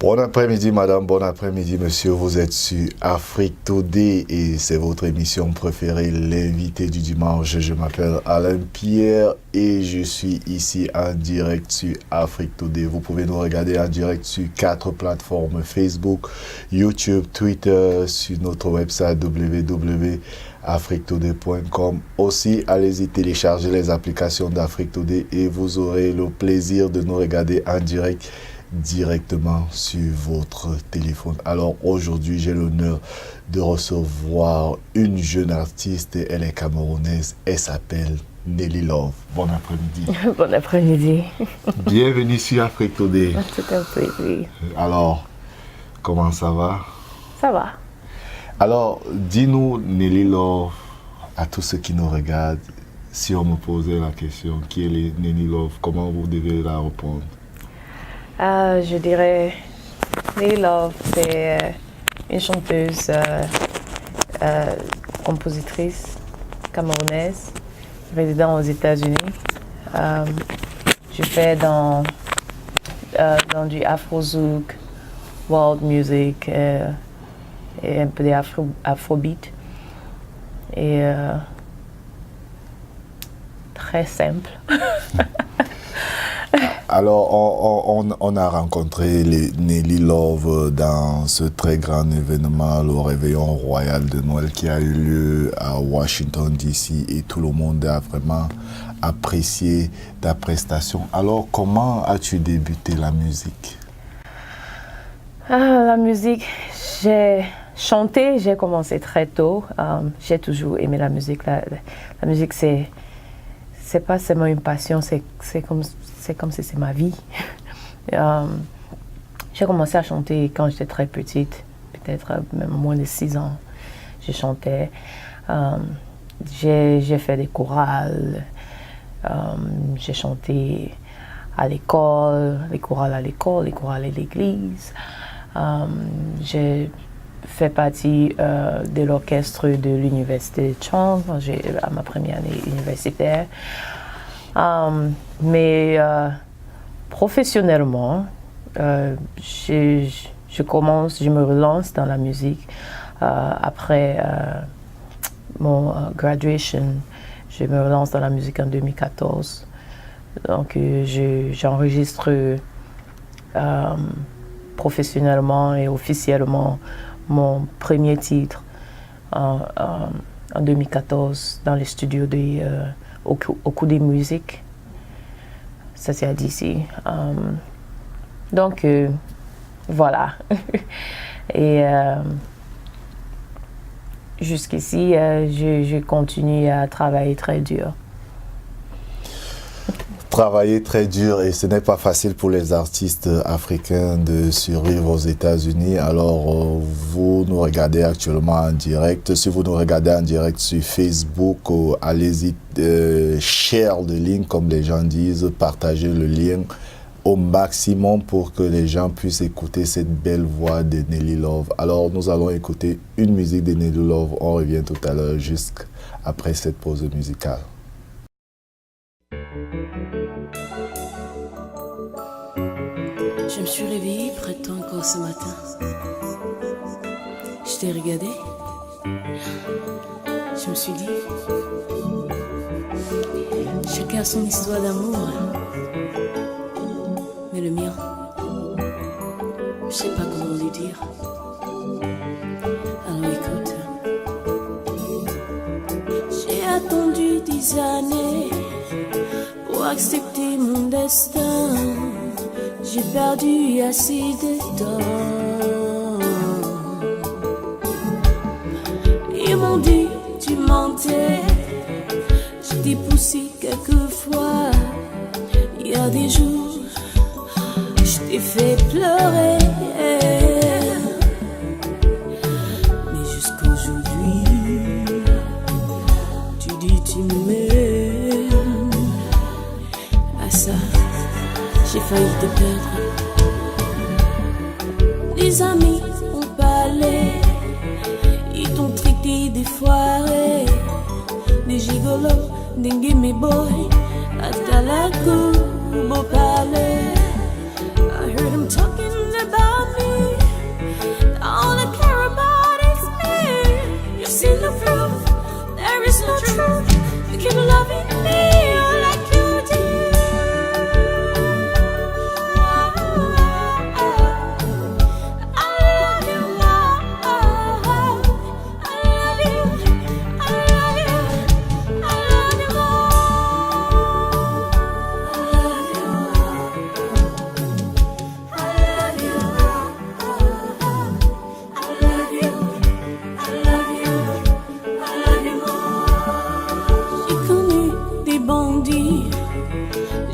Bon après-midi, madame, bon après-midi, monsieur. Vous êtes sur Afrique Today et c'est votre émission préférée, l'invité du dimanche. Je m'appelle Alain Pierre et je suis ici en direct sur Afrique Today. Vous pouvez nous regarder en direct sur 4 plateformes: Facebook, YouTube, Twitter, sur notre website www.afriquetoday.com. Aussi, allez-y télécharger les applications d'Afrique Today et vous aurez le plaisir de nous regarder en direct directement sur votre téléphone. Alors aujourd'hui, j'ai l'honneur de recevoir une jeune artiste. Elle est camerounaise. Elle s'appelle Nelly Love. Bon après-midi. Bon après-midi. Bienvenue sur Afrique Today. C'est un plaisir. Alors, comment ça va? Ça va. Alors, dis-nous, Nelly Love, à tous ceux qui nous regardent, si on me posait la question, qui est Nelly Love, comment vous devez la répondre? Je dirais, Nelly Love, c'est une chanteuse, compositrice camerounaise, résidant aux États-Unis. Je fais dans du Afro-Zouk, world music et un peu d'Afrobeat. Et très simple. Alors, on a rencontré Nelly Love dans ce très grand événement, le Réveillon Royal de Noël qui a eu lieu à Washington, D.C. et tout le monde a vraiment apprécié ta prestation. Alors, comment as-tu débuté la musique? La musique, j'ai chanté, j'ai commencé très tôt. J'ai toujours aimé la musique. La musique, c'est pas seulement une passion, c'est comme si c'est ma vie. J'ai commencé à chanter quand j'étais très petite, peut-être même moins de 6 ans. Je chantais. J'ai fait des chorales. J'ai chanté à l'école, les chorales à l'école, les chorales à l'église. J'ai fait partie de l'orchestre de l'université de Chang à ma première année universitaire. Mais professionnellement, je me relance dans la musique après mon graduation. Je me relance dans la musique en 2014. Donc, j'enregistre professionnellement et officiellement mon premier titre en 2014 dans les studios au cours des musiques. Ça, c'est à DC. Donc, voilà. Et jusqu'ici, je continue à travailler très dur. Travailler très dur et ce n'est pas facile pour les artistes africains de survivre aux États-Unis. Alors, vous nous regardez actuellement en direct. Si vous nous regardez en direct sur Facebook, allez-y, share le lien, comme les gens disent, partagez le lien au maximum pour que les gens puissent écouter cette belle voix de Nelly Love. Alors, nous allons écouter une musique de Nelly Love. On revient tout à l'heure, juste après cette pause musicale. Je me suis réveillée près de toi encore ce matin. Je t'ai regardé. Je me suis dit, chacun a son histoire d'amour. Mais le mien, je sais pas comment lui dire. Alors écoute, j'ai attendu 10 années pour accepter mon destin. J'ai perdu assez de temps. m'ont dit tu mentais. Je t'ai poussé quelquefois. Il y a des jours, je t'ai fait pleurer. Mais jusqu'aujourd'hui, tu dis tu m'aimes. À ça, j'ai failli te perdre. Les amis ont parlé, ils t'ont traité des foirés, des gigolos, des gimme boys, à Talago, beau palais. I heard them talking about me, all they care about is me. You've seen the proof, there is no truth. You keep loving me like you do.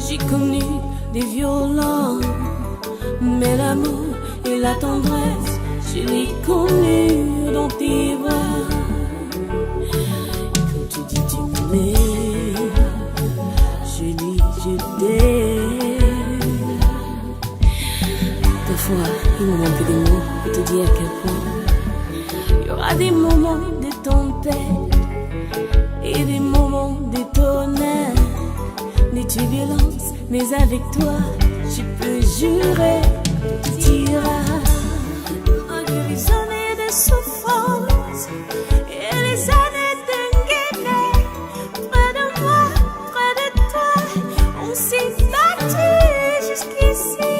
J'ai connu des violents, mais l'amour et la tendresse, je l'ai connu dans tes bras. Quand tu dis tu m'aimes, je dis je t'aime. Parfois, il me manque des mots pour te dire à quel point. Il y aura des moments de tempête et des moments de tonnerre, des turbulences, mais avec toi, je peux jurer, tu iras. Malgré les années de souffrance et les années de guerre, près de moi, près de toi, on s'est battu jusqu'ici.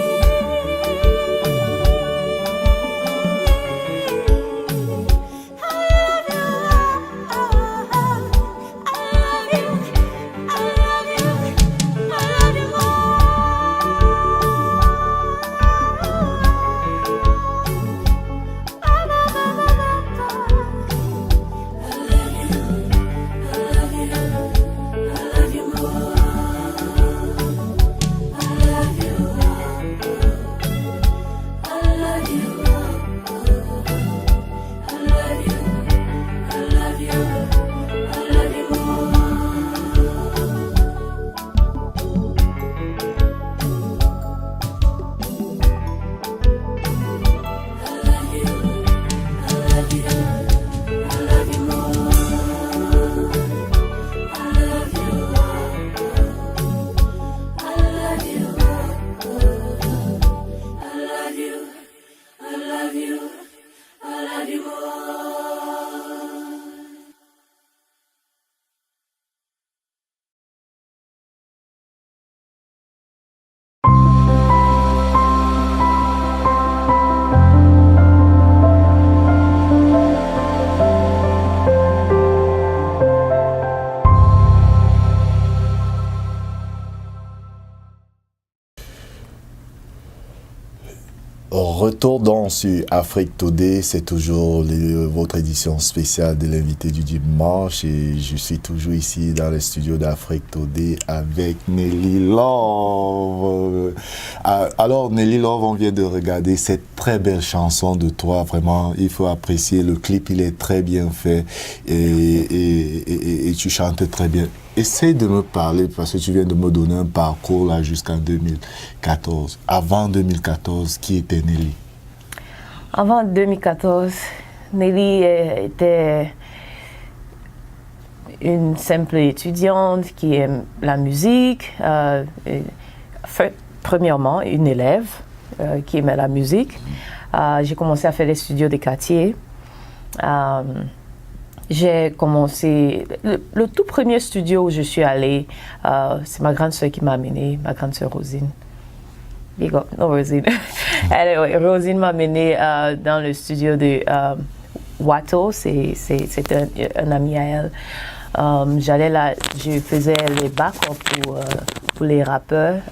Retour donc sur Afrique Today, c'est toujours votre édition spéciale de l'invité du dimanche et je suis toujours ici dans les studios d'Afrique Today avec Nelly Love. Alors Nelly Love, on vient de regarder cette très belle chanson de toi, vraiment il faut apprécier le clip, il est très bien fait et tu chantes très bien. Essaye de me parler, parce que tu viens de me donner un parcours là jusqu'en 2014. Avant 2014, qui était Nelly? Avant 2014, Nelly était une simple étudiante qui aime la musique. Premièrement, une élève qui aimait la musique. J'ai commencé à faire les studios des quartiers. J'ai commencé, le tout premier studio où je suis allée, c'est ma grande sœur qui m'a amenée, ma grande sœur Rosine. Big up, non Rosine. Rosine m'a amenée dans le studio de Watto, c'est un ami à elle. J'allais là, je faisais les backups pour les rappeurs.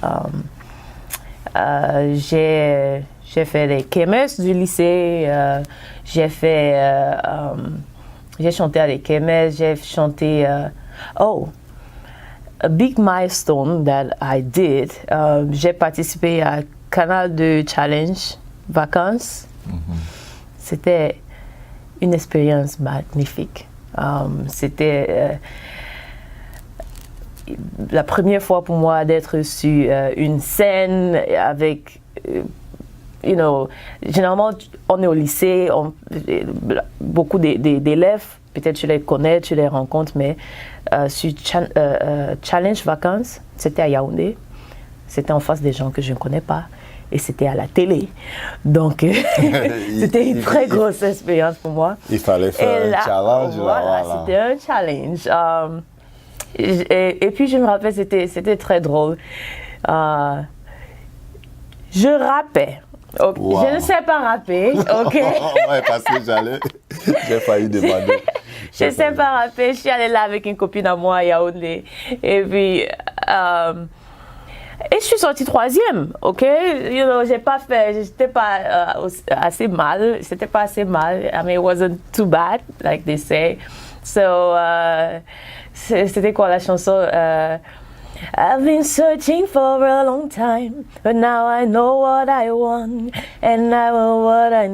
J'ai fait les KMS du lycée, j'ai fait j'ai chanté avec Aimé, j'ai chanté... a big milestone that I did. J'ai participé à Canal de Challenge Vacances. C'était une expérience magnifique. C'était la première fois pour moi d'être sur une scène avec, généralement on est au lycée, beaucoup d'élèves, peut-être tu les connais, tu les rencontres, mais sur Challenge Vacances, c'était à Yaoundé, c'était en face des gens que je ne connais pas. Et c'était à la télé. Donc, c'était une très grosse expérience pour moi. Il fallait faire un challenge. Voilà, c'était un challenge. Et puis, je me rappelle, c'était très drôle. Je rappais. Okay. Wow. Je ne sais pas rapper, ok? Ouais, parce que j'ai failli demander. Je ne sais pas rapper. Je suis allée là avec une copine à moi à Yaoundé. Et puis... et je suis sortie 3e, ok? J'ai pas fait, j'étais pas assez mal, c'était pas assez mal. I mean, it wasn't too bad, like they say. So, c'était quoi la chanson? I've been searching for a long time, but now I know what I want, and I know what I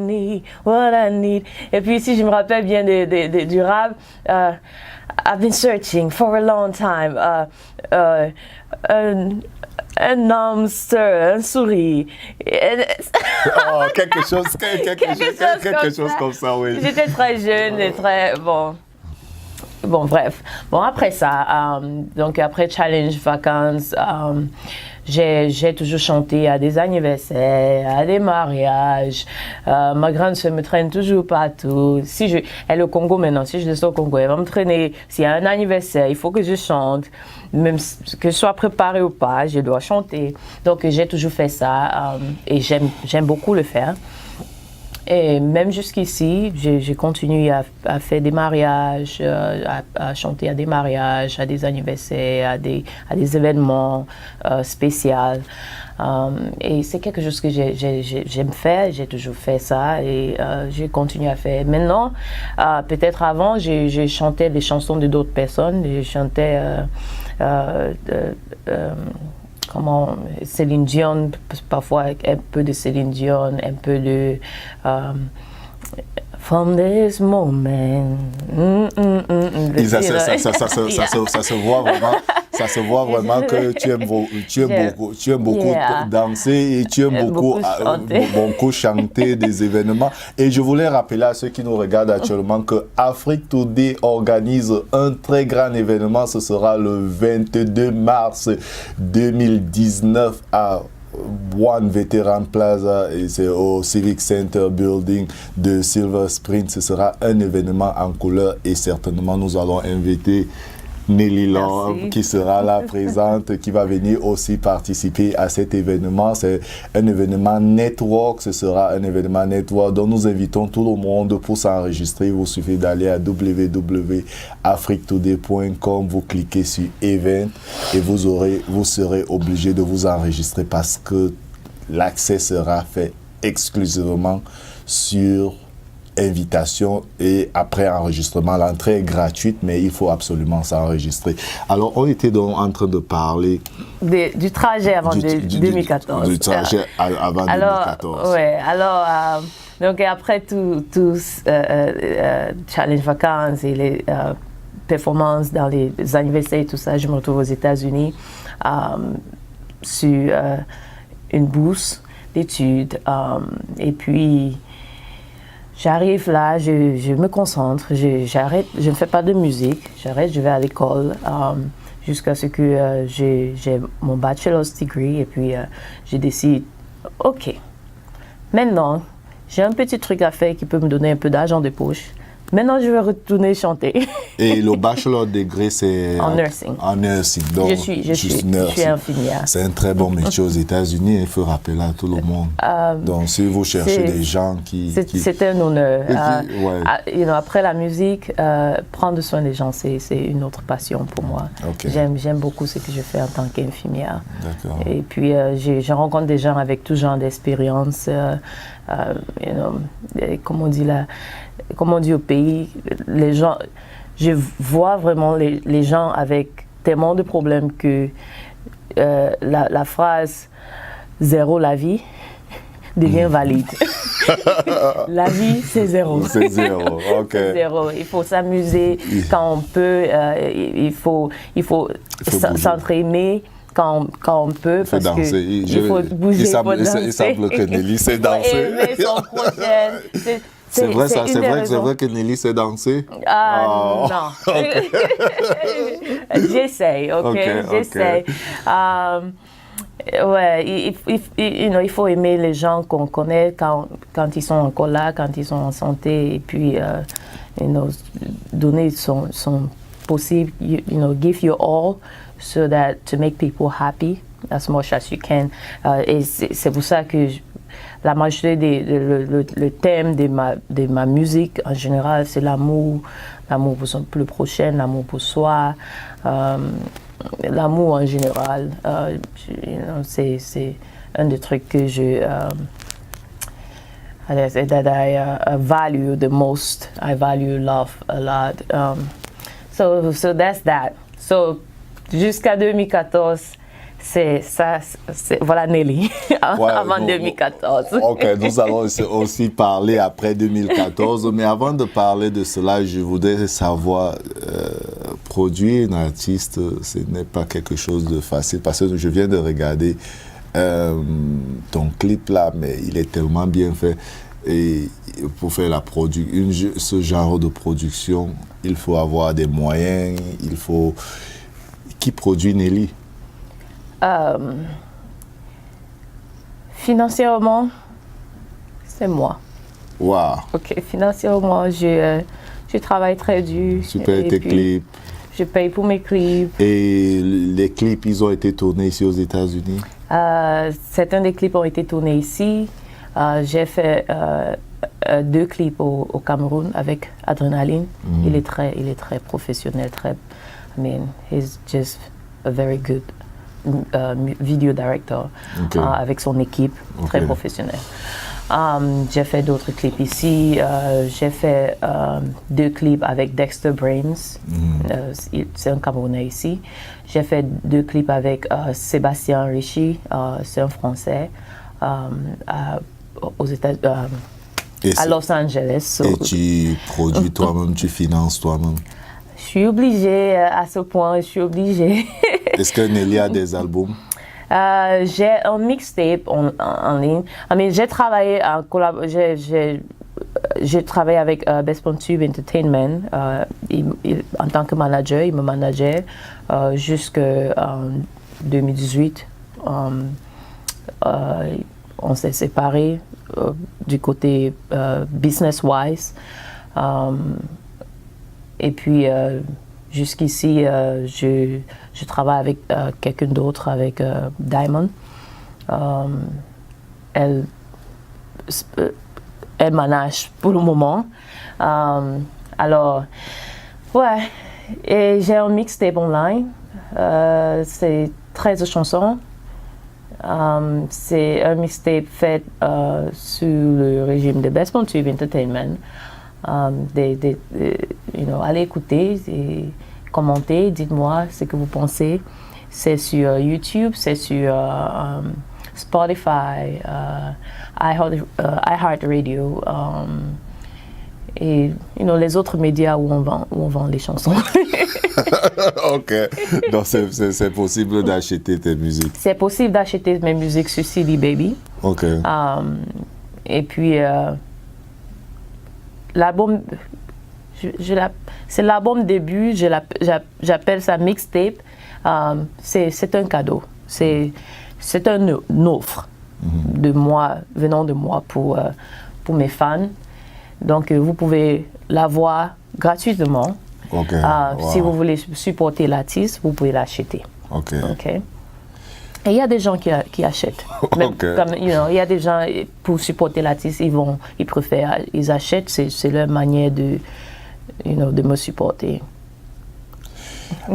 need. Et puis, si je me rappelle bien du rap, I've been searching for a long time. Un hamster, un souris. Oh, quelque chose comme ça, oui. J'étais très jeune et très... Bon, bref. Bon, après ça, donc après Challenge Vacances, j'ai toujours chanté à des anniversaires, à des mariages. Ma grande soeur me traîne toujours partout. Elle est au Congo maintenant, si je descends au Congo, elle va me traîner. S'il y a un anniversaire, il faut que je chante. Même que je sois préparée ou pas, je dois chanter. Donc j'ai toujours fait ça et j'aime beaucoup le faire. Et même jusqu'ici, j'ai continué à faire des mariages, à chanter à des mariages, à des anniversaires, à des événements spéciaux. Et c'est quelque chose que j'aime faire, j'ai toujours fait ça et j'ai continué à faire. Maintenant, peut-être avant, j'ai chanté des chansons de d'autres personnes, je chantais Céline Dion, parfois un peu de Céline Dion, un peu de From this moment. Ça se voit vraiment. Ça se voit vraiment que tu aimes beaucoup danser et tu aimes beaucoup chanter des événements. Et je voulais rappeler à ceux qui nous regardent actuellement que Afrique Today organise un très grand événement. Ce sera le 22 mars 2019 à One Veteran Plaza et c'est au Civic Center Building de Silver Spring. Ce sera un événement en couleur et certainement nous allons inviter Nelly Love qui sera là présente, qui va venir aussi participer à cet événement. C'est un événement network, ce sera un événement network dont nous invitons tout le monde pour s'enregistrer. Il vous suffit d'aller à www.afriquetoday.com, vous cliquez sur Event et vous serez obligé de vous enregistrer parce que l'accès sera fait exclusivement sur invitation et après enregistrement. L'entrée est gratuite, mais il faut absolument s'enregistrer. Alors, on était donc en train de parler du trajet avant 2014. Du trajet avant 2014. Ouais, alors, donc après tout Challenge Vacances et les performances dans les anniversaires et tout ça, je me retrouve aux États-Unis sur une bourse d'études et puis j'arrive là, je me concentre, j'arrête, je ne fais pas de musique, j'arrête, je vais à l'école jusqu'à ce que j'ai mon bachelor's degree et puis je décide, ok, maintenant j'ai un petit truc à faire qui peut me donner un peu d'argent de poche. Maintenant, je vais retourner chanter. Et le bachelor degré, c'est en nursing. En nursing. Donc, je suis infirmière. C'est un très bon métier aux États-Unis. Il faut rappeler à tout le monde. Donc, si vous cherchez des gens qui... C'est un honneur. Après la musique, prendre soin des gens, c'est une autre passion pour moi. Okay. J'aime beaucoup ce que je fais en tant qu'infirmière. D'accord. Et puis, je rencontre des gens avec tout genre d'expérience. Comme on dit au pays, les gens, je vois vraiment les gens avec tellement de problèmes que la phrase « zéro la vie » devient valide. La vie, c'est zéro. C'est zéro, ok. C'est zéro. Il faut s'amuser quand on peut. Il faut s'entraîner quand on peut. Il faut danser. Il faut bouger, il faut danser. Il semble que Nelly sait danser. Aimer son prochain. C'est vrai, ça, c'est vrai que Nelly sait danser? Non. J'essaye, ok? J'essaye. Ouais, il faut aimer les gens qu'on connaît quand ils sont encore là, quand ils sont en santé, et puis donner son possible, give your all so that to make people happy as much as you can. Et c'est pour ça que la majorité le thème de ma musique en général, c'est l'amour pour son plus prochain, l'amour pour soi. L'amour en général, c'est un des trucs que that I value the most. I value love a lot. So that's that. So jusqu'à 2014, voilà Nelly, avant 2014. Ok, nous allons aussi parler après 2014, mais avant de parler de cela, je voudrais savoir, produire un artiste, ce n'est pas quelque chose de facile, parce que je viens de regarder ton clip là, mais il est tellement bien fait, et pour faire ce genre de production, il faut avoir des moyens, Qui produit Nelly? Financièrement, c'est moi. Wow. Ok, financièrement, je travaille très dur. Tu payes tes clips. Je paye pour mes clips. Et les clips, ils ont été tournés ici aux États-Unis? Certains des clips ont été tournés ici. J'ai fait 2 clips au Cameroun avec Adrenaline. Il est très professionnel, he's just a very good video director, okay. Avec son équipe, très professionnelle. J'ai fait d'autres clips ici. J'ai fait 2 clips avec Dexter Brains. C'est un Camerounais ici. J'ai fait 2 clips avec Sébastien Richie. C'est un Français. Aux États-Unis. À Los Angeles. Et tu produis toi-même, tu finances toi-même? Je suis obligée à ce point, je suis obligée. Est-ce que Nelly a des albums? J'ai un mixtape en ligne. J'ai travaillé j'ai travaillé avec Best Point Tube Entertainment en tant que manager. Il me manageait jusqu'en 2018. On s'est séparés du côté business-wise. Et puis, jusqu'ici, je travaille avec quelqu'un d'autre, avec Diamond. Elle manage pour le moment. Alors, ouais. Et j'ai un mixtape online. C'est 13 chansons. C'est un mixtape fait sous le régime de Best Point Tube Entertainment. Allez écouter et commenter, dites-moi ce que vous pensez. C'est sur YouTube, c'est sur Spotify, iHeartRadio et les autres médias où on vend les chansons. Ok, donc c'est possible d'acheter tes musiques. C'est possible d'acheter mes musiques sur CD Baby. Ok. Et puis l'album, c'est l'album début, j'appelle ça mixtape. C'est un cadeau, c'est un offre de moi, venant de moi pour mes fans. Donc vous pouvez l'avoir gratuitement. Okay. Si vous voulez supporter l'artiste, vous pouvez l'acheter. Ok. Et il y a des gens qui achètent. Même, il y a des gens, pour supporter l'artiste, ils achètent, c'est leur manière de me supporter.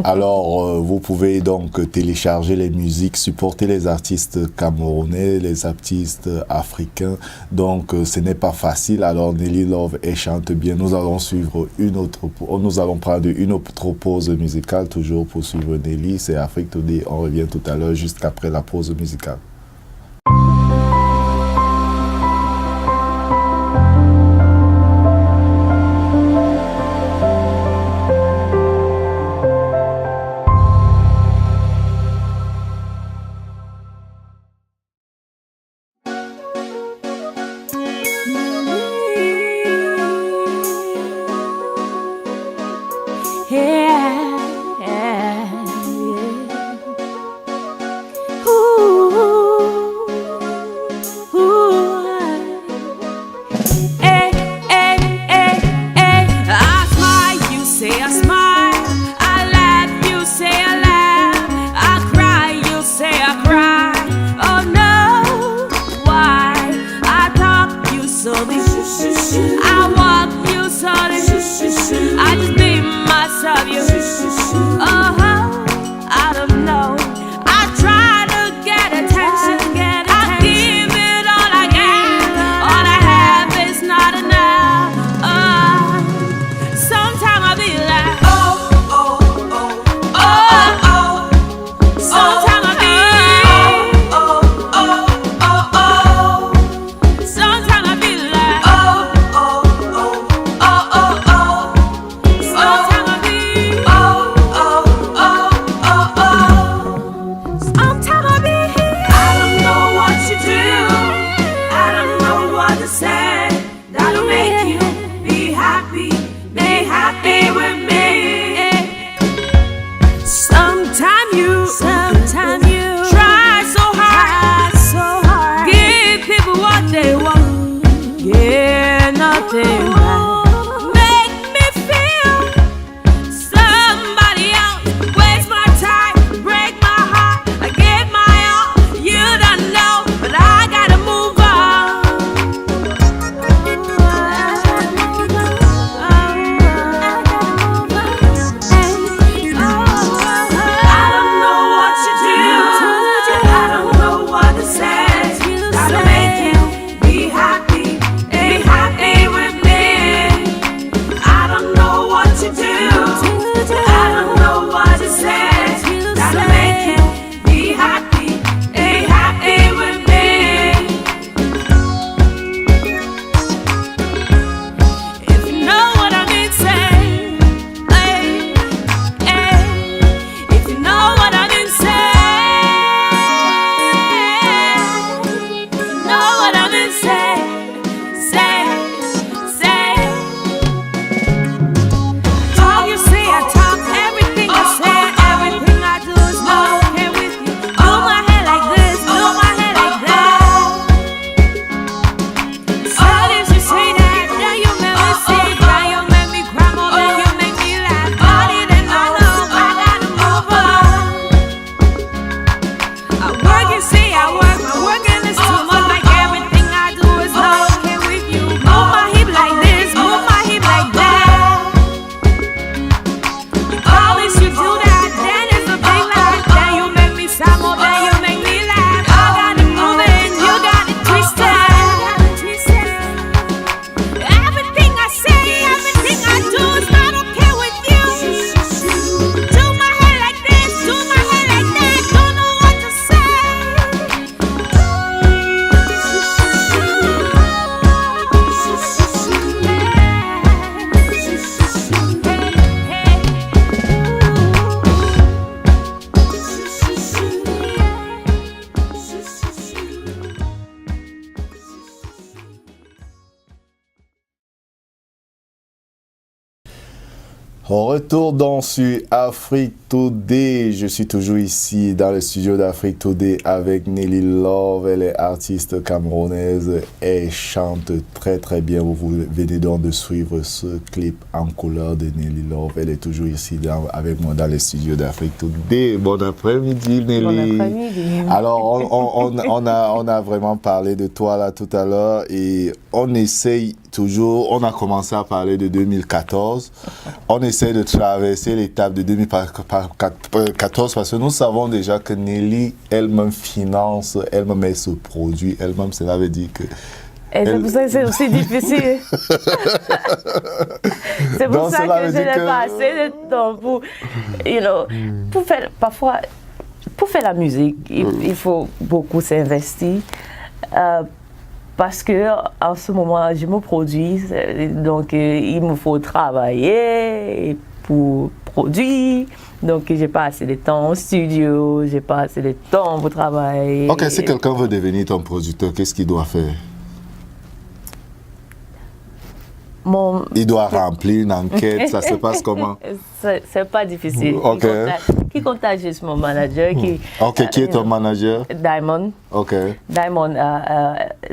Alors, vous pouvez donc télécharger les musiques, supporter les artistes camerounais, les artistes africains. Donc, ce n'est pas facile. Alors, Nelly Love, elle chante bien. Nous allons prendre une autre pause musicale, toujours pour suivre Nelly. C'est Afrique Today. On revient tout à l'heure, juste après la pause musicale. On retourne sur Afrique Today. Je suis toujours ici dans le studio d'Afrique Today avec Nelly Love. Elle est artiste camerounaise. Elle chante très très bien. Vous venez donc de suivre ce clip en couleur de Nelly Love. Elle est toujours ici avec moi dans le studio d'Afrique Today. Bon après-midi Nelly. Bon après-midi. Alors on a vraiment parlé de toi là tout à l'heure et on essaye toujours, on a commencé à parler de 2014. On essaie de traverser l'étape de 2014 parce que nous savons déjà que Nelly elle-même finance, elle-même elle se produit, elle-même, cela veut dire que... Et c'est pour ça que c'est aussi difficile. C'est pour ça que je n'ai pas assez de temps pour, pour faire, parfois, pour faire la musique, il faut beaucoup s'investir. Parce que en ce moment, je me produis, donc il me faut travailler pour produire. Donc, j'ai pas assez de temps au studio, j'ai pas assez de temps pour travailler. Ok, si quelqu'un veut devenir ton producteur, qu'est-ce qu'il doit faire? Il doit remplir une enquête, ça se passe comment? C'est pas difficile. Ok. Qui contacte juste mon manager. Qui est ton manager? Diamond. Ok. Diamond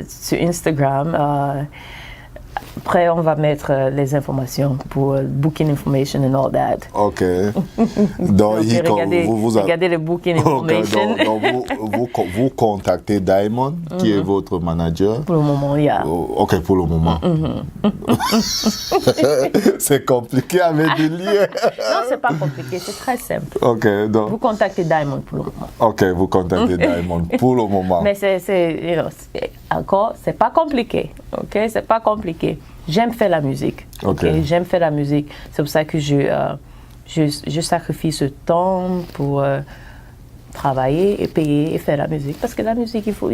sur Instagram. Après, on va mettre les informations pour booking information and all that. Ok. Donc, regardez le booking information. Donc, vous contactez Diamond, qui est votre manager. Pour le moment, yeah. Ok, pour le moment. C'est compliqué avec des liens. Non, c'est pas compliqué, c'est très simple. Ok, donc. Vous contactez Diamond pour le moment. Ok, vous contactez Diamond pour le moment. Mais encore, c'est pas compliqué. Ok, c'est pas compliqué. J'aime faire la musique. Okay. J'aime faire la musique. C'est pour ça que je sacrifie ce temps pour travailler et payer et faire la musique. Parce que la musique, il faut,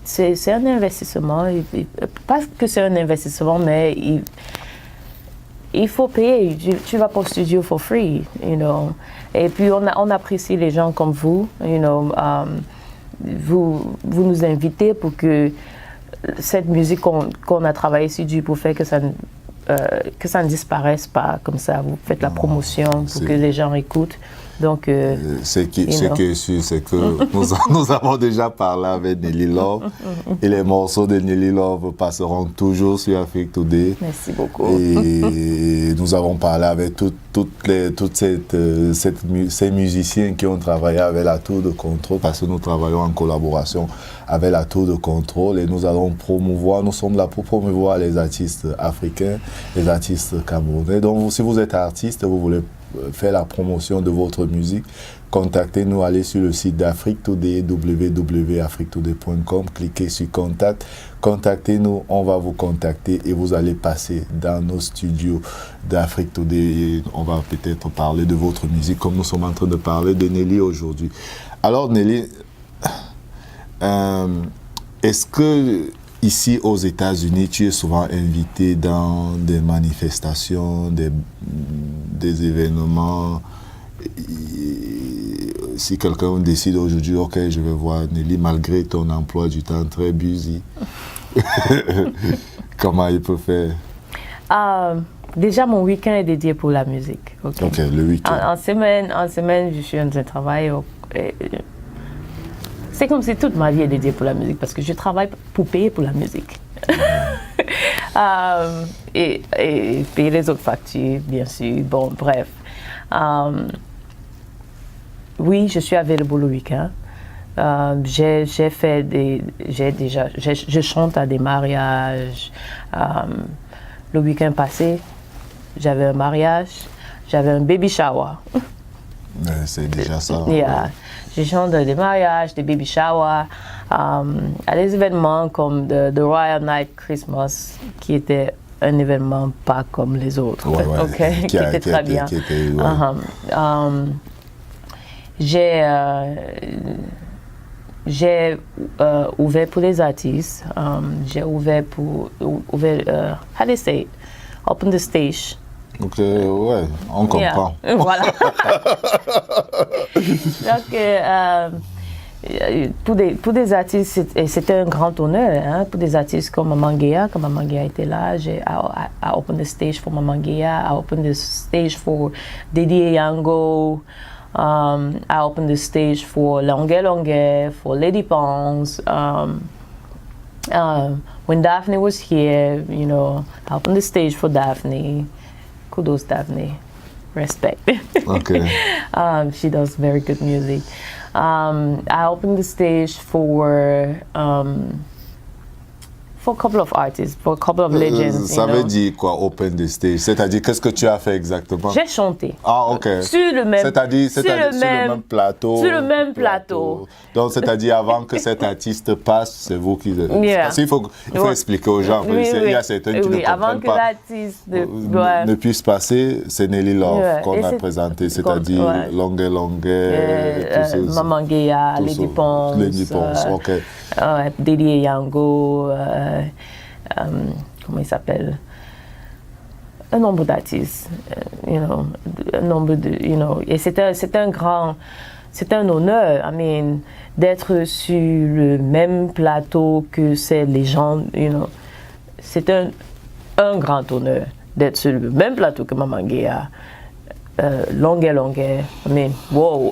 c'est un investissement. Pas que c'est un investissement, mais il faut payer. Tu vas pas au studio for free, Et puis on apprécie les gens comme vous, vous nous invitez pour que cette musique qu'on a travaillé sur Dieu pour faire que ça ne disparaisse pas comme ça. Vous faites la promotion pour que les gens écoutent. Donc, ce qui est sûr, c'est que nous avons déjà parlé avec Nelly Love et les morceaux de Nelly Love passeront toujours sur Afrique Today. Merci beaucoup. Et nous avons parlé avec ces musiciens qui ont travaillé avec la Tour de Contrôle parce que nous travaillons en collaboration avec la Tour de Contrôle et nous allons nous sommes là pour promouvoir les artistes africains, les artistes camerounais. Donc, si vous êtes artiste, vous voulez faire la promotion de votre musique, contactez-nous, allez sur le site d'Afrique Today, www.afriquetoday.com, cliquez sur Contact, contactez-nous, on va vous contacter et vous allez passer dans nos studios d'Afrique Today et on va peut-être parler de votre musique comme nous sommes en train de parler de Nelly aujourd'hui. Alors Nelly, est-ce que ici aux États-Unis, tu es souvent invité dans des manifestations, des événements. Si quelqu'un décide aujourd'hui, ok, je vais voir Nelly, malgré ton emploi du temps très busy, comment il peut faire? Déjà, mon week-end est dédié pour la musique. Ok, le week-end. En semaine, je suis en train de travailler. C'est comme si toute ma vie est dédiée pour la musique parce que je travaille pour payer pour la musique. Et payer les autres factures, bien sûr. Bon, bref. Oui, je suis available le week-end. Je chante à des mariages. Le week-end passé, j'avais un mariage, j'avais un baby shower. C'est déjà ça. Yeah. Je chante dans des mariages, des baby showers, à des événements comme the Royal Night Christmas, qui était un événement pas comme les autres, qui était très bien. J'ai ouvert pour les artistes, j'ai ouvert pour, how do you say it? Open the stage. Donc, ouais, on comprend. Yeah. Voilà. Donc, pour des artistes, c'était un grand honneur. Hein? Pour des artistes comme Maman Guéa, quand Maman Guéa était là, I opened the stage for Maman Guéa, I opened the stage for Didi Yango, I opened the stage for Longue Longue, for Lady Pons. When Daphne was here, I opened the stage for Daphne. Kudos, Daphne. Respect. Okay. She does very good music. I opened the stage for for a couple of artists, for a couple of legends. Ça veut dire quoi, open the stage? C'est-à-dire, qu'est-ce que tu as fait exactement? J'ai chanté. Ah, ok. Sur le même, c'est-à-dire sur le même plateau. Sur le même plateau. Donc, c'est-à dire, avant que cet artiste passe, c'est vous qui... Yeah. Parce qu'il faut expliquer aux gens. Oui, il y a certains qui ne comprennent avant que pas. l'artiste Ne puisse passer, c'est Nelly Love qu'on a présenté, c'est-à-dire Longue, Maman Guéa, Lady Pons, ok. Dédé Yango, comment il s'appelle? Un nombre d'artistes, un nombre de, et c'est un honneur, d'être sur le même plateau que ces légendes, c'est un grand honneur d'être sur le même plateau que Maman Guéa. Longue, wow.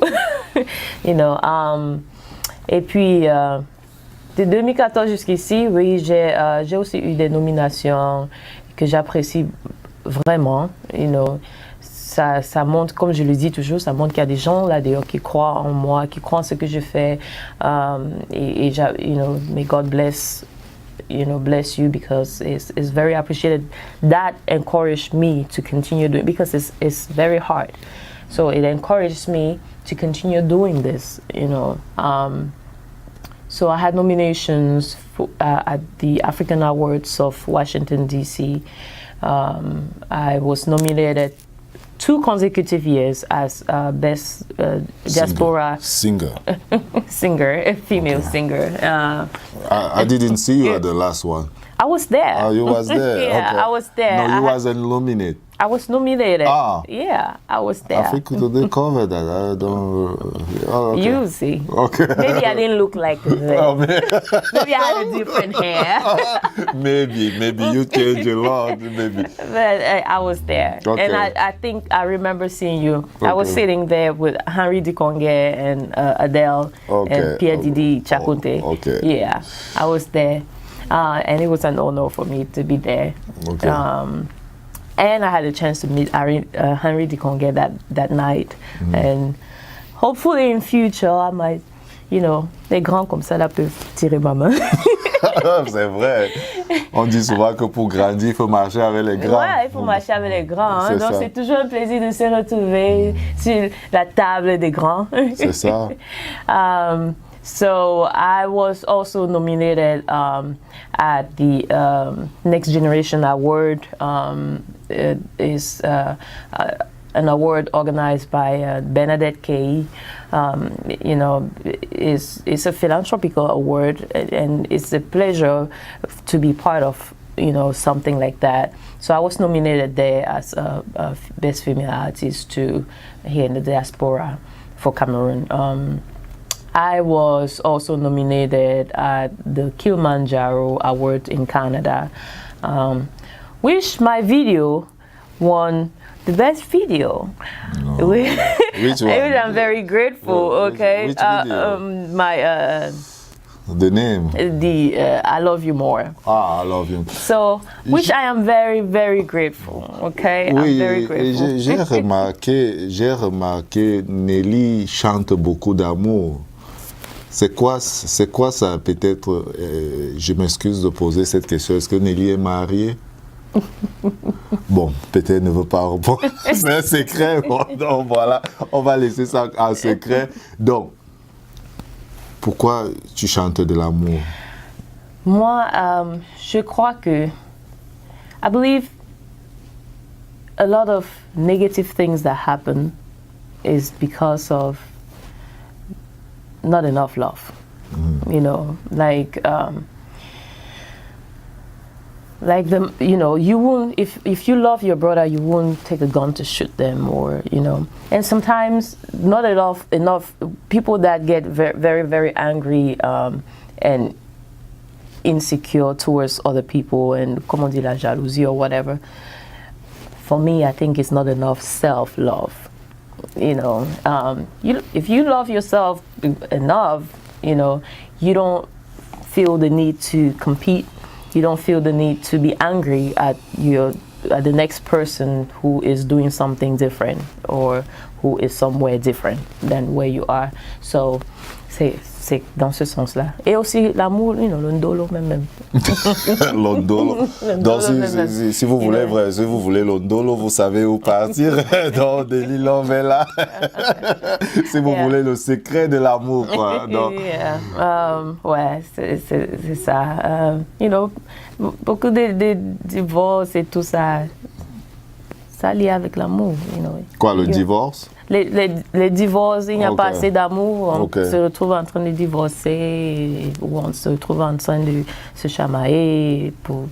Et puis, de 2014 jusqu'ici, oui, j'ai aussi eu des nominations que j'apprécie vraiment. Ça montre, comme je le dis toujours, ça montre qu'il y a des gens là dehors qui croient en moi, qui croient en ce que je fais. May God bless you, because it's very appreciated. That encouraged me to continue doing, because it's very hard. So it encouraged me to continue doing this, So I had nominations at the African Awards of Washington, D.C. I was nominated 2 consecutive years as Best Diaspora Singer, a female singer. I didn't see you at the last one. I was there. Oh, you was there? Yeah, okay. I was there. No, you wasn't nominated. I was nominated. Ah. Yeah, I was there. I think they covered that. I don't... okay. You see. Okay. Maybe I didn't look like that. Oh, maybe I had a different hair. maybe you changed a lot. Maybe. But I was there. Okay. And I think I remember seeing you. Okay. I was sitting there with Henry Dikongue and Adele and Pierre Didi Chakunte. Okay. Yeah, I was there. And it was an honor for me to be there. Okay. And I had a chance to meet Henry Dikongue that night. And hopefully in future, I might, les grands comme ça là peuvent tirer ma main. C'est vrai. On dit souvent que pour grandir, il faut marcher avec les grands. Ouais, il faut marcher avec les grands. Donc c'est toujours un plaisir de se retrouver sur la table des grands. C'est ça. So I was also nominated at the Next Generation Award. It is an award organized by Bernadette Kay. It's a philanthropical award, and it's a pleasure to be part of something like that. So I was nominated there as a Best Female Artist here in the diaspora for Cameroon. I was also nominated at the Kilimanjaro Award in Canada, which my video won the best video. No. Which one? Which I'm very grateful. Okay, which video? The name? The I Love You More. Ah, I Love You. So, which I am very, very grateful. Okay, oui, I'm very grateful. J'ai remarqué, Nelly chante beaucoup d'amour. C'est quoi ça, peut-être, je m'excuse de poser cette question, est-ce que Nelly est mariée? Bon, peut-être ne veut pas répondre, c'est un secret, bon, donc voilà, on va laisser ça en secret. Donc, pourquoi tu chantes de l'amour? Moi, je crois que, I believe a lot of negative things that happen is because of not enough love. You won't, if you love your brother, you won't take a gun to shoot them, or and sometimes not enough people that get very, very, very angry and insecure towards other people, and comment on dit, la jalousie or whatever. For me, I think it's not enough self-love. If you love yourself enough, you don't feel the need to compete. You don't feel the need to be angry at the next person who is doing something different or who is somewhere different than where you are. So, c'est dans ce sens-là. Et aussi l'amour, le ndolo même. L'ondolo. Donc, si vous voulez l'ondolo, vous savez où partir. Donc, Deli Love est là. Si vous voulez le secret de l'amour, quoi. Donc. Ouais, c'est ça. Beaucoup de divorces et tout ça, ça lié avec l'amour. Quoi, le divorce? Les divorces, il n'y a pas assez d'amour, on Okay. se retrouve en train de divorcer, ou on se retrouve en train de se chamailler pour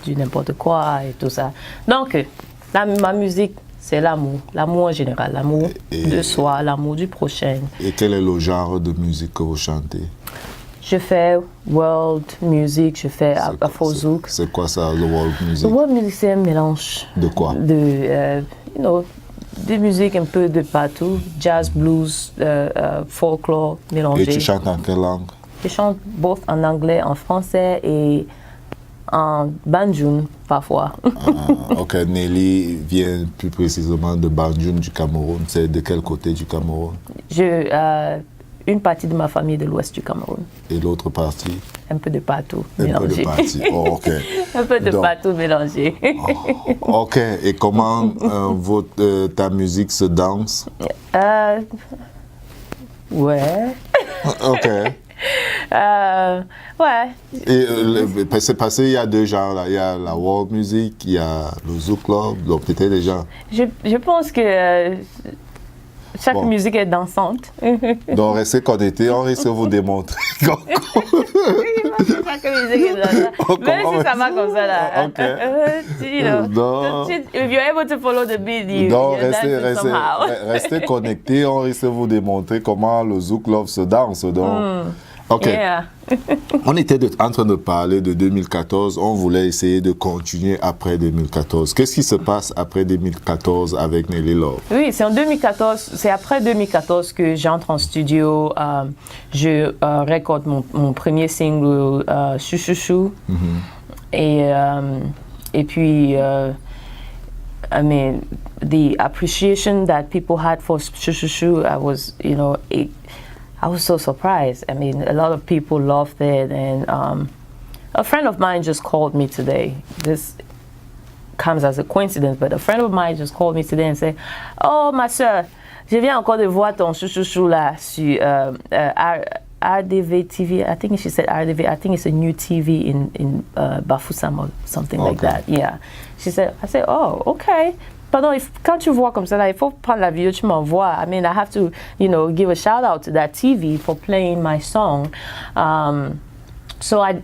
du n'importe quoi et tout ça. Donc, ma musique, c'est l'amour en général, l'amour de soi, l'amour du prochain. Et quel est le genre de musique que vous chantez? Je fais world music, je fais afrozouk. C'est quoi ça, le world music? Le world music, c'est un mélange. De quoi? De musique un peu de partout, jazz, blues, folklore mélangé. Et tu chantes en quelle langue? Je chante both en anglais, en français et en banjoun parfois. Ok, Nelly vient plus précisément de Banjul du Cameroun. C'est de quel côté du Cameroun? Une partie de ma famille de l'ouest du Cameroun. Et l'autre partie? Un peu de partout mélangé. Un peu de partout, ok. Un peu de partout mélangé. Ok, et comment ta musique se danse? Ouais. Ok. Ouais. Et c'est parce qu'il y a deux genres là. Il y a la world music, il y a le zouk club, donc peut-être les gens. Je pense que chaque musique est dansante. Donc restez connectés, on risque de vous démontrer. Chaque musique est dansante. Même si ça va comme ça là. Ok. If you're able to follow the beat, donc somehow. restez connectés, on risque de vous démontrer comment le zouk love se danse. Donc. Ok. Yeah. On était en train de parler de 2014, on voulait essayer de continuer après 2014. Qu'est-ce qui se passe après 2014 avec Nelly Love? Oui, c'est en 2014, c'est après 2014 que j'entre en studio, je récorde mon premier single, Chouchouchou, et puis, I mean, the appreciation that people had for Chouchouchou, I was so surprised. I mean, a lot of people loved it, and a friend of mine just called me today. This comes as a coincidence, but a friend of mine just called me today and said, "Oh, ma soeur, je viens encore de voir ton chouchou là sur RDV TV. I think she said RDV. I think it's a new TV in Bafoussam or something like that. Yeah." I said, "Oh, okay." Pardon, quand tu vois comme ça, là, il faut prendre la vidéo, tu m'envoies. I mean, I have to, give a shout out to that TV for playing my song. So I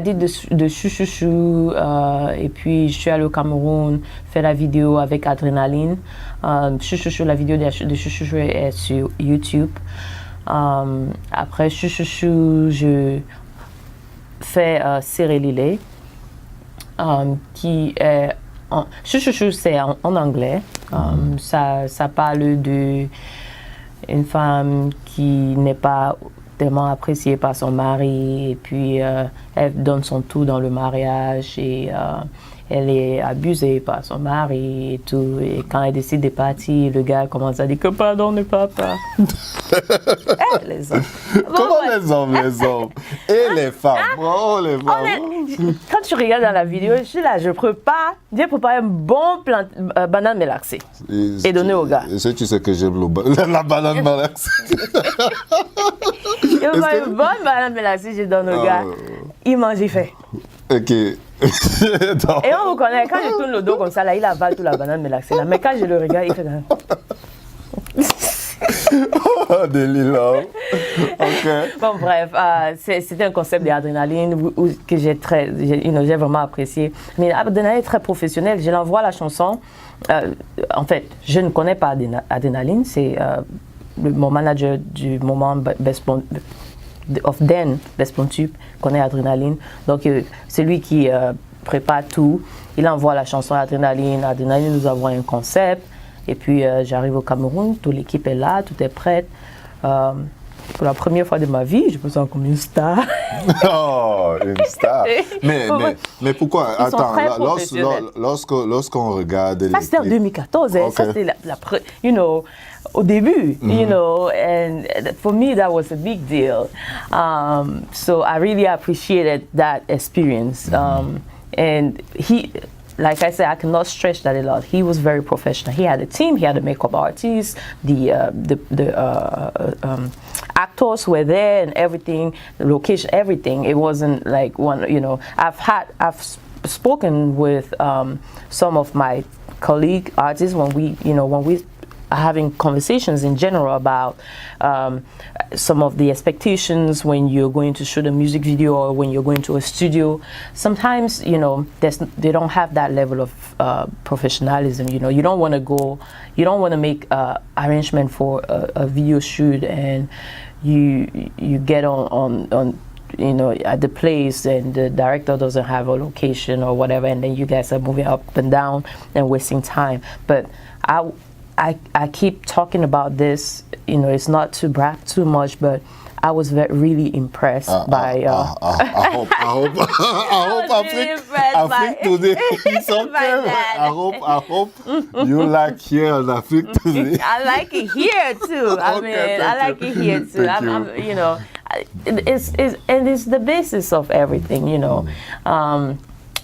did the chouchouchou, et puis je suis allée au Cameroun faire la vidéo avec Adrénaline. Chouchouchou, la vidéo de chouchouchou est sur YouTube. Après chouchouchou, je fais Serré Lilé, qui est Chouchouchou, c'est en anglais. Ça parle de une femme qui n'est pas tellement appréciée par son mari, et puis elle donne son tout dans le mariage, et elle est abusée par son mari et tout. Et quand elle décide de partir, le gars commence à dire que pardon ne papa. Les hommes. Comment les hommes et les femmes. Les femmes. Quand tu regardes dans la vidéo, je suis là, je prépare, j'ai préparé un bon banane mélacée et donné au gars. Est-ce que tu sais que j'aime la banane mélacée? Il m'a fait une bonne banane mélacée, je donne au gars. Il mange, il fait. Ok. Et on vous connaît, quand je tourne le dos comme ça, là, il avale toute la banane mélacée. Là. Mais quand je le regarde, il fait Oh, Nelly Love. Ok. Bon, bref, c'était un concept d'Adrénaline que j'ai vraiment apprécié. Mais Adrénaline est très professionnel. Je l'envoie la chanson. En fait, je ne connais pas Adrénaline. C'est mon manager du moment of Den Bespontube connaît Adrénaline. Donc, c'est lui qui prépare tout. Il envoie la chanson à Adrénaline. Adrénaline nous envoie un concept. Et puis, j'arrive au Cameroun. Toute l'équipe est là, tout est prête. pour la première fois de ma vie, je me sens comme une star. Oh, une star. Mais pourquoi? Ils sont Attends, très professionnels. lorsqu'on regarde les Ça, c'était en clips- 2014. Hein. Ok. Ça, c'était you know, au début, you know, and for me, that was a big deal. So I really appreciated that experience. And he, like I said, I cannot stress that a lot. He was very professional. He had a team. He had a makeup artist. The actors were there and everything. The location, everything. It wasn't like one. You know, I've spoken with some of my colleague artists when we are having conversations in general about some of the expectations when you're going to shoot a music video or when you're going to a studio. Sometimes, you know, they don't have that level of professionalism. You know, you don't want to make arrangement for a video shoot and you get on you know, at the place and the director doesn't have a location or whatever, and then you guys are moving up and down and wasting time. But I keep talking about this, you know, it's not to brag too much, but I was really impressed by. I hope Afrique today. It's okay. I hope you like here in Afrique today. I like it here too. I mean, I like it here too. I'm, you know, it's the basis of everything, you know.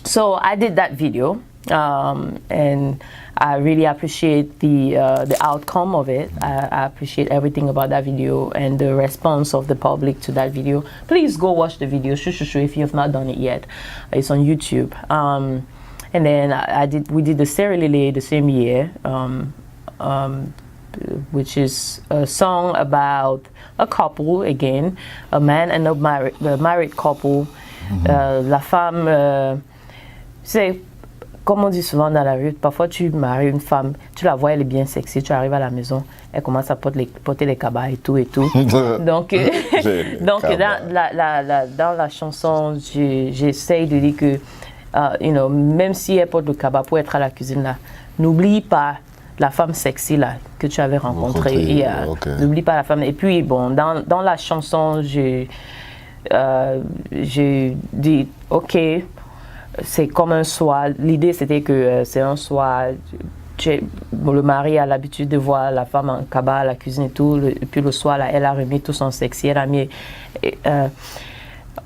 So I did that video, and I really appreciate the outcome of it. I appreciate everything about that video and the response of the public to that video. Please go watch the video, if you have not done it yet. It's on YouTube. And then we did the Seri Lele the same year, which is a song about a couple again, a man and a married couple. La femme, c'est comme on dit souvent dans la rue, parfois tu maries une femme, tu la vois, elle est bien sexy, tu arrives à la maison, elle commence à porter les cabas et tout. Donc dans la chanson, j'essaye de dire que, you know, même si elle porte le cabas pour être à la cuisine là, n'oublie pas la femme sexy là que tu avais rencontrée. N'oublie pas la femme. Et puis bon, dans la chanson, j'ai dit, ok, c'est comme un soir. L'idée, c'était que c'est un soir. Le mari a l'habitude de voir la femme en cabas à la cuisine et tout. Et puis le soir, là, elle a remis tout son sexy. Elle a mis.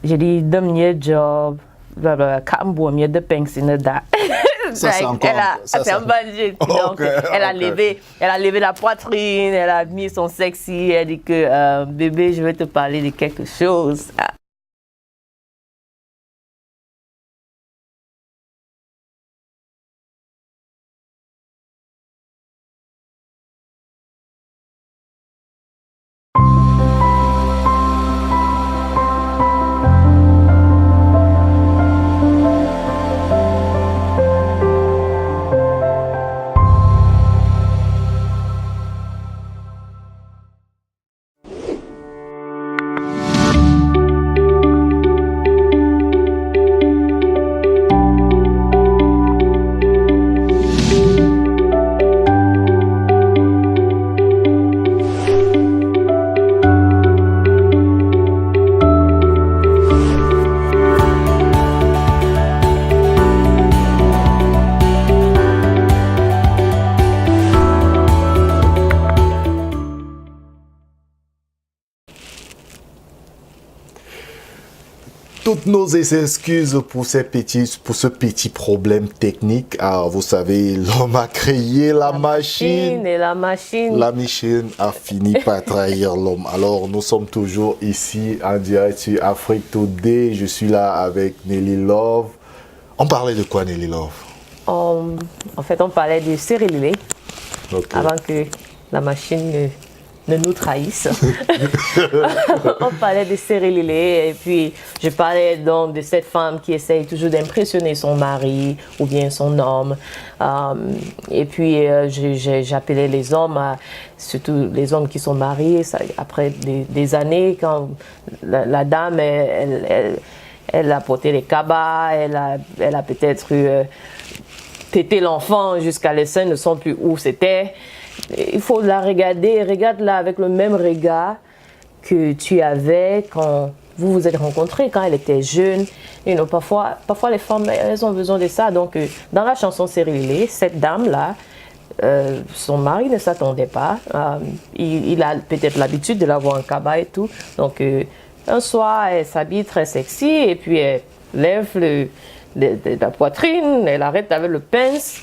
J'ai dit, donne-moi job. Kambo, mieux de penser da. Ça, c'est encore. C'est un budget. Donc, elle a levé la poitrine. Elle a mis son sexy. Elle dit que bébé, je vais te parler de quelque chose. Toutes nos excuses pour ce petit problème technique. Ah, vous savez, l'homme a créé la machine. Et la machine. La machine a fini par trahir l'homme. Alors, nous sommes toujours ici en direct sur Afrique Today. Je suis là avec Nelly Love. On parlait de quoi, Nelly Love? En fait, on parlait de Seri Lele avant que la machine ne nous trahisse. On parlait de Seri Lele et puis je parlais donc de cette femme qui essaye toujours d'impressionner son mari ou bien son homme. Et puis j'appelais les hommes, surtout les hommes qui sont mariés, après des années, quand la dame, elle a porté les cabas, elle a peut-être tété l'enfant jusqu'à les seins ne sont plus où c'était. Il faut la regarder, regarde-la avec le même regard que tu avais quand vous vous êtes rencontrés, quand elle était jeune. Parfois les femmes, elles ont besoin de ça. Donc, dans la chanson Sérilé, cette dame-là, son mari ne s'attendait pas. Il a peut-être l'habitude de la voir en cabas et tout. Donc, un soir, elle s'habille très sexy et puis elle lève la poitrine, elle arrête avec le pince.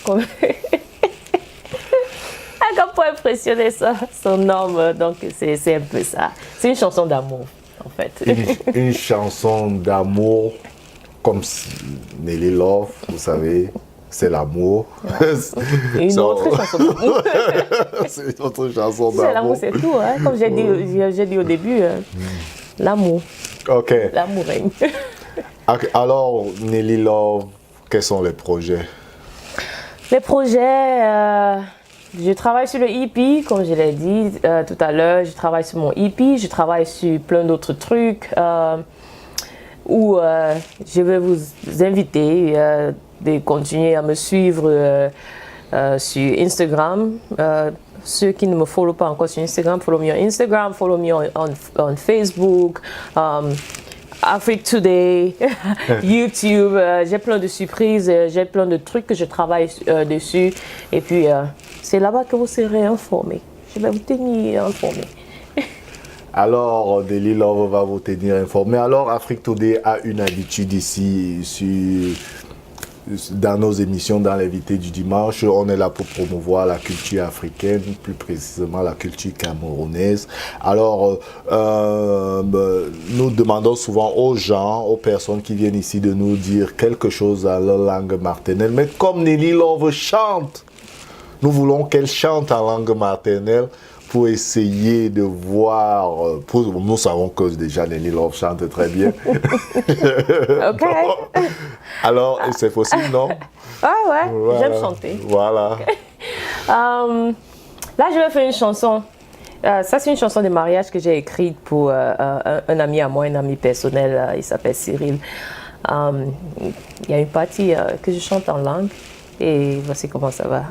Comme pour impressionner son homme. Donc, c'est un peu ça. C'est une chanson d'amour, en fait. Une chanson d'amour, comme Nelly Love, vous savez, c'est l'amour. Une autre chanson d'amour. C'est une autre chanson d'amour. C'est l'amour, c'est tout. Hein? Comme j'ai dit au début, l'amour. OK. L'amour règne. Alors, Nelly Love, quels sont les projets? Les projets... je travaille sur le EP, comme je l'ai dit tout à l'heure. Je travaille sur mon EP, je travaille sur plein d'autres trucs où je vais vous inviter de continuer à me suivre sur Instagram. Ceux qui ne me follow pas encore sur Instagram, follow me on Instagram, follow me on Facebook. Afrique Today, YouTube, j'ai plein de surprises, j'ai plein de trucs que je travaille dessus. Et puis, c'est là-bas que vous serez informés. Je vais vous tenir informés. Alors, Nelly Love va vous tenir informé. Alors, Afrique Today a une habitude ici dans nos émissions, dans l'invité du dimanche. On est là pour promouvoir la culture africaine, plus précisément la culture camerounaise. Alors, nous demandons souvent aux gens, aux personnes qui viennent ici de nous dire quelque chose dans leur langue maternelle. Mais comme Nelly Love chante, nous voulons qu'elle chante en langue maternelle pour essayer de voir. Nous savons que déjà Nelly Love chante très bien. OK. Alors, c'est possible, non? Ah ouais, voilà. J'aime chanter. Voilà. Okay. Là, je vais faire une chanson. Ça, c'est une chanson de mariage que j'ai écrite pour un ami à moi, un ami personnel. Il s'appelle Cyril. Il y a une partie que je chante en langue. Et voici comment ça va.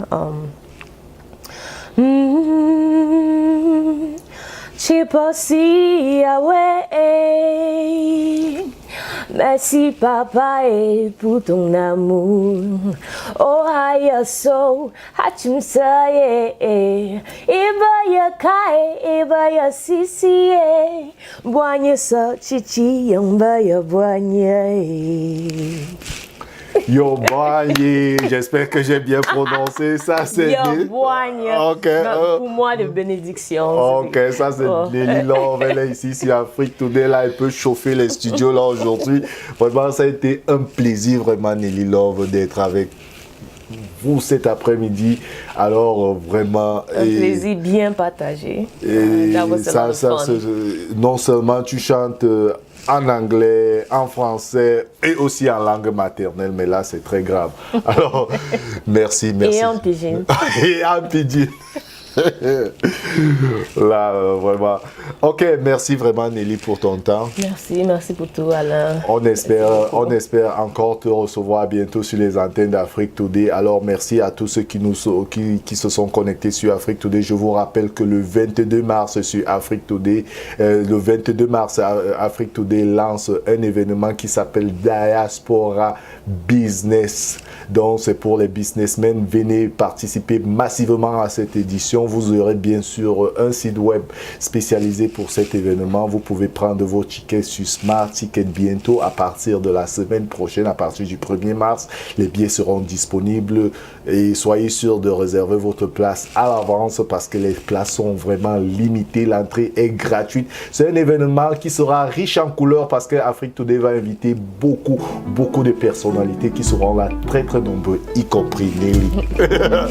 Chiposi away. Merci papa et pour ton amour. Oh haya so hachimsaye. Ibaya kai ibaya sisi. Boanya so chichi yambaya boanya. Yoboigné, j'espère que j'ai bien prononcé ça. C'est Yoboigné. OK. Pour moi, de bénédiction. OK, ça c'est Nelly Love. Elle est ici sur Afrique Today. Là, elle peut chauffer les studios là aujourd'hui. Vraiment, ça a été un plaisir vraiment, Nelly Love, d'être avec vous cet après-midi. Alors, vraiment... Un plaisir bien partagé. Et non seulement tu chantes en anglais, en français et aussi en langue maternelle, mais là c'est très grave. Alors, merci. Et en pidgin. Et en pidgin. Là, vraiment. OK, merci vraiment Nelly pour ton temps. Merci pour tout Alain. On espère encore te recevoir bientôt sur les antennes d'Afrique Today. Alors merci à tous ceux qui se sont connectés sur Afrique Today. Je vous rappelle que le 22 mars sur Afrique Today, Afrique Today lance un événement qui s'appelle Diaspora Business. Donc c'est pour les businessmen. Venez participer massivement à cette édition. Vous aurez bien sûr un site web spécialisé pour cet événement. Vous pouvez prendre vos tickets sur Smart Ticket bientôt à partir de la semaine prochaine, à partir du 1er mars. Les billets seront disponibles et soyez sûr de réserver votre place à l'avance parce que les places sont vraiment limitées. L'entrée est gratuite. C'est un événement qui sera riche en couleurs parce que Afrique Today va inviter beaucoup de personnalités qui seront là très nombreux, y compris Nelly.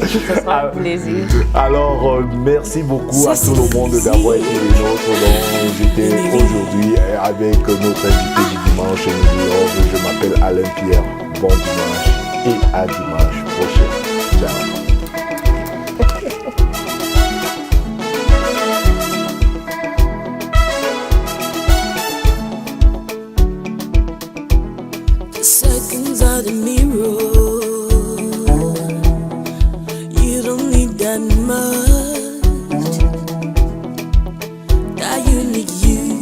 Ce sera un plaisir. Alors, merci beaucoup à tout le monde d'avoir été les nôtres. Donc, j'étais aujourd'hui avec notre invité du dimanche. Je m'appelle Alain Pierre. Bon dimanche et à dimanche prochain. Ciao. Seconds are the mirror. You don't need that much. That you need you.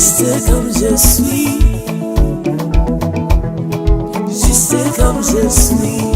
juste comme je suis, juste comme je suis.